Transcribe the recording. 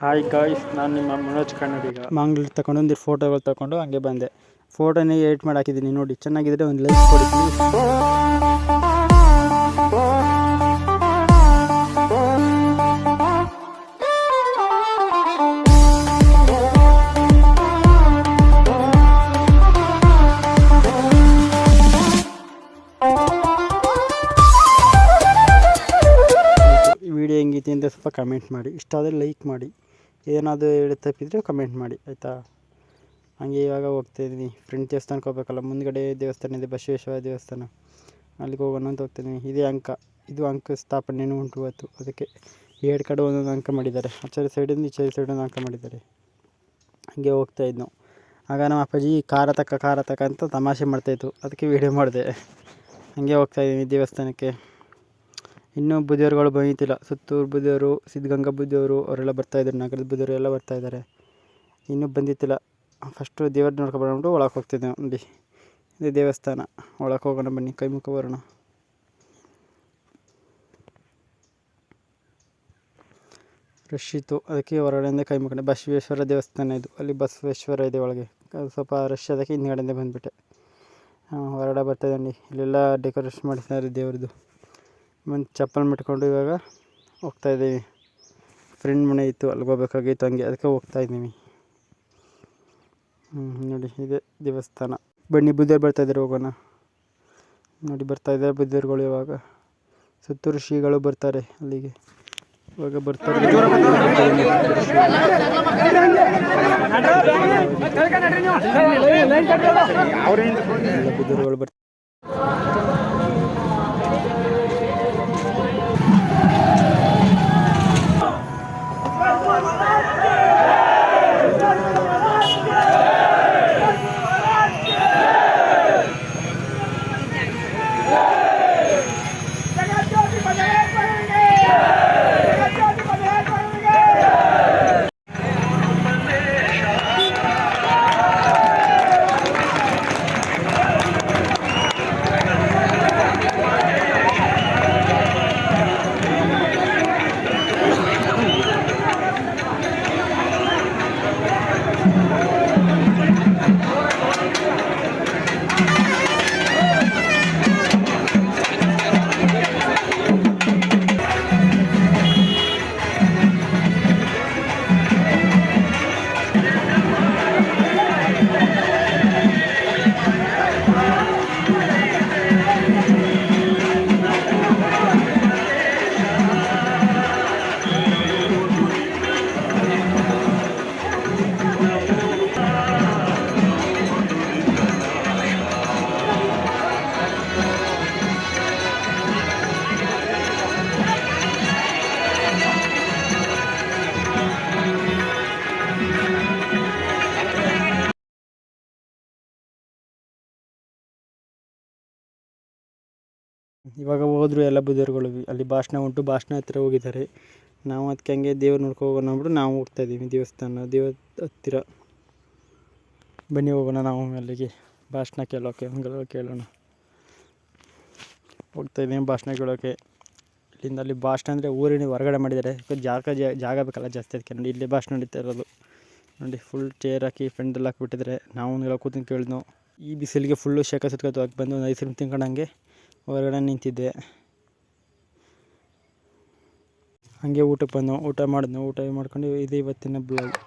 Hi guys, ನಾನು ನಿಮ್ಮ ಮನೋಜ್ ಕನ್ನಡಿಗ. ಮಂಗ್ಳೂರು ತಗೊಂಡು ಒಂದು ಫೋಟೋಗಳು ತಗೊಂಡು ಹಂಗೆ ಬಂದೆ. ಫೋಟೋನೇ ಎಡಿಟ್ ಮಾಡಿ ಹಾಕಿದ್ದೀನಿ ನೋಡಿ. ಚೆನ್ನಾಗಿದ್ರೆ ಒಂದು ಲೈಕ್ ಕೊಡಿ ಪ್ಲೀಸ್. ಈ ವಿಡಿಯೋ ಹೆಂಗೈತಿ ಅಂತ ಸ್ವಲ್ಪ ಕಮೆಂಟ್ ಮಾಡಿ. ಇಷ್ಟ ಆದರೆ ಲೈಕ್ ಮಾಡಿ. ಏನಾದರೂ ಹೇಳಿ ತಪ್ಪಿದ್ರೆ ಕಮೆಂಟ್ ಮಾಡಿ ಆಯಿತಾ. ಹಾಗೆ ಇವಾಗ ಹೋಗ್ತಾಯಿದ್ದೀನಿ ಫ್ರೆಂಡ್ ದೇವಸ್ಥಾನಕ್ಕೆ ಹೋಗ್ಬೇಕಲ್ಲ. ಮುಂದ್ಗಡೆ ದೇವಸ್ಥಾನ ಇದೆ, ಬಸವೇಶ್ವರ ದೇವಸ್ಥಾನ. ಅಲ್ಲಿಗೆ ಹೋಗೋಣ ಅಂತ ಹೋಗ್ತಾಯಿದ್ದೀನಿ. ಇದೇ ಅಂಕ, ಇದು ಅಂಕ ಸ್ಥಾಪನೆಯೂ ಉಂಟು ಇವತ್ತು. ಅದಕ್ಕೆ ಎರಡು ಕಡೆ ಒಂದೊಂದು ಅಂಕ ಮಾಡಿದ್ದಾರೆ. ಆಚಾರ್ಯ ಸೈಡಿಂದ ಈಚಾರ್ಯ ಸೈಡೊಂದು ಅಂಕ ಮಾಡಿದ್ದಾರೆ. ಹಾಗೆ ಹೋಗ್ತಾಯಿದ್ದು ನಾವು. ಆಗ ನಮ್ಮ ಅಪ್ಪಾಜಿ ಖಾರ ತಕ್ಕ ಅಂತ ತಮಾಷೆ ಮಾಡ್ತಾಯಿತ್ತು. ಅದಕ್ಕೆ ವೀಡಿಯೋ ಮಾಡಿದೆ. ಹಾಗೆ ಹೋಗ್ತಾಯಿದ್ದೀನಿ ದೇವಸ್ಥಾನಕ್ಕೆ. ಇನ್ನೂ ಬುದ್ಧಿಯವ್ರುಗಳು ಬಂದಿತ್ತಿಲ್ಲ. ಸುತ್ತೂರು ಬುದ್ಧಿಯವರು, ಸಿದ್ಧಗಂಗಾ ಬುದ್ಧಿಯವರು ಅವರೆಲ್ಲ ಬರ್ತಾಯಿದ್ದಾರೆ. ನಗರದ ಬುದ್ಧಿಯವರು ಎಲ್ಲ ಬರ್ತಾಯಿದ್ದಾರೆ. ಇನ್ನೂ ಬಂದಿತ್ತಿಲ್ಲ. ಫಸ್ಟು ದೇವ್ರನ್ನ ನೋಡ್ಕೊಬಂದ್ಬಿಟ್ಟು ಒಳಗೆ ಹೋಗ್ತಿದ್ದೆ ನೋಡಿ. ಇದು ದೇವಸ್ಥಾನ. ಒಳಗೆ ಹೋಗೋಣ ಬನ್ನಿ, ಕೈ ಮುಖ ಬರೋಣ. ರಶ್ ಇತ್ತು, ಅದಕ್ಕೆ ಹೊರಗಡೆಯಿಂದ ಕೈ ಮುಖಂಡೆ. ಬಸವೇಶ್ವರ ದೇವಸ್ಥಾನ ಇದು. ಅಲ್ಲಿ ಬಸವೇಶ್ವರ ಇದೆ ಒಳಗೆ. ಸ್ವಲ್ಪ ರಶ್ ಅದಕ್ಕೆ ಹಿಂದ್ಗಡೆಯಿಂದ ಬಂದುಬಿಟ್ಟೆ. ಹೊರಗಡೆ ಬರ್ತಾಯಿದ್ದೆ. ಇಲ್ಲೆಲ್ಲ ಡೆಕೋರೇಷನ್ ಮಾಡಿದ್ದಾರೆ ದೇವ್ರದ್ದು. ಒಂದು ಚಪ್ಪಲ್ ಮುಟ್ಕೊಂಡು ಇವಾಗ ಹೋಗ್ತಾಯಿದ್ದೀವಿ. ಫ್ರೆಂಡ್ ಮನೆ ಇತ್ತು, ಅಲ್ಲಿಗೆ ಹೋಗ್ಬೇಕಾಗಿತ್ತು. ಹಂಗೆ ಅದಕ್ಕೆ ಹೋಗ್ತಾಯಿದ್ದೀವಿ. ನೋಡಿ, ಇದೆ ದೇವಸ್ಥಾನ. ಬನ್ನಿ, ಬುದ್ಧಿಯವ್ರು ಬರ್ತಾಯಿದ್ದಾರೆ, ಹೋಗೋಣ. ನೋಡಿ ಬರ್ತಾಯಿದ್ದಾರೆ ಬುದ್ಧಿಯವ್ರುಗಳು. ಇವಾಗ ಸುತ್ತೂರು ಶ್ರೀಗಳು ಬರ್ತಾರೆ ಅಲ್ಲಿಗೆ. ಇವಾಗ ಬರ್ತಾರೆ ಬುದ್ಧಿಯವ್ರುಗಳು ಬರ್ತಾರೆ. ಇವಾಗ ಹೋದ್ರು ಎಲ್ಲ ಬುದ್ಧಿಯವ್ರುಗಳು. ಅಲ್ಲಿ ಭಾಷಣ ಉಂಟು, ಭಾಷಣ ಹತ್ತಿರ ಹೋಗಿದ್ದಾರೆ. ನಾವು ಅದಕ್ಕೆ ಹಂಗೆ ದೇವ್ರು ನೋಡ್ಕೊ ಹೋಗೋಣ ಅಂದ್ಬಿಟ್ಟು ನಾವು ಹೋಗ್ತಾಯಿದ್ದೀವಿ ದೇವರ ಹತ್ತಿರ. ಬನ್ನಿ ಹೋಗೋಣ ನಾವು ಅಲ್ಲಿಗೆ ಭಾಷಣ ಕೇಳೋಕ್ಕೆ. ಹಂಗೆಲ್ಲ ಕೇಳೋಣ. ಹೋಗ್ತಾಯಿದ್ದೀವಿ ಭಾಷಣ ಕೇಳೋಕ್ಕೆ. ಇಲ್ಲಿಂದ ಅಲ್ಲಿ ಭಾಷಣ ಅಂದರೆ ಊರಿನ ಹೊರಗಡೆ ಮಾಡಿದ್ದಾರೆ. ಜಾಗ ಬೇಕಲ್ಲ ಜಾಸ್ತಿ, ಅದಕ್ಕೆ ನೋಡಿ ಇಲ್ಲೇ ಭಾಷಣ ನಡೀತಾ ಇರೋದು. ನೋಡಿ ಫುಲ್ ಚೇರ್ ಹಾಕಿ ಫ್ರೆಂಡೆಲ್ಲ ಹಾಕಿಬಿಟ್ಟಿದ್ದಾರೆ. ನಾವು ಒಂದೆಲ್ಲ ಕೂತ್ಕೊಂಡು ಕೇಳಿದ್ವು. ಈ ಬಿಸಿಲಿಗೆ ಫುಲ್ಲು ಶೇಕ ಸುತ್ಕೊತು. ಹಾಕಿ ಬಂದು ಒಂದು ಐಸ್ ಕ್ರೀಮ್ ತಿನ್ಕೊಂಡಂಗೆ ಹೊರಗಡೆ ನಿಂತಿದ್ದೆ. ಹಾಗೆ ಊಟಕ್ಕೆ ಬಂದು ಊಟ ಮಾಡಿದ್ನು. ಊಟ ಮಾಡ್ಕೊಂಡು ಇದು ಇವತ್ತಿನ ಬ್ಲಾಗ್.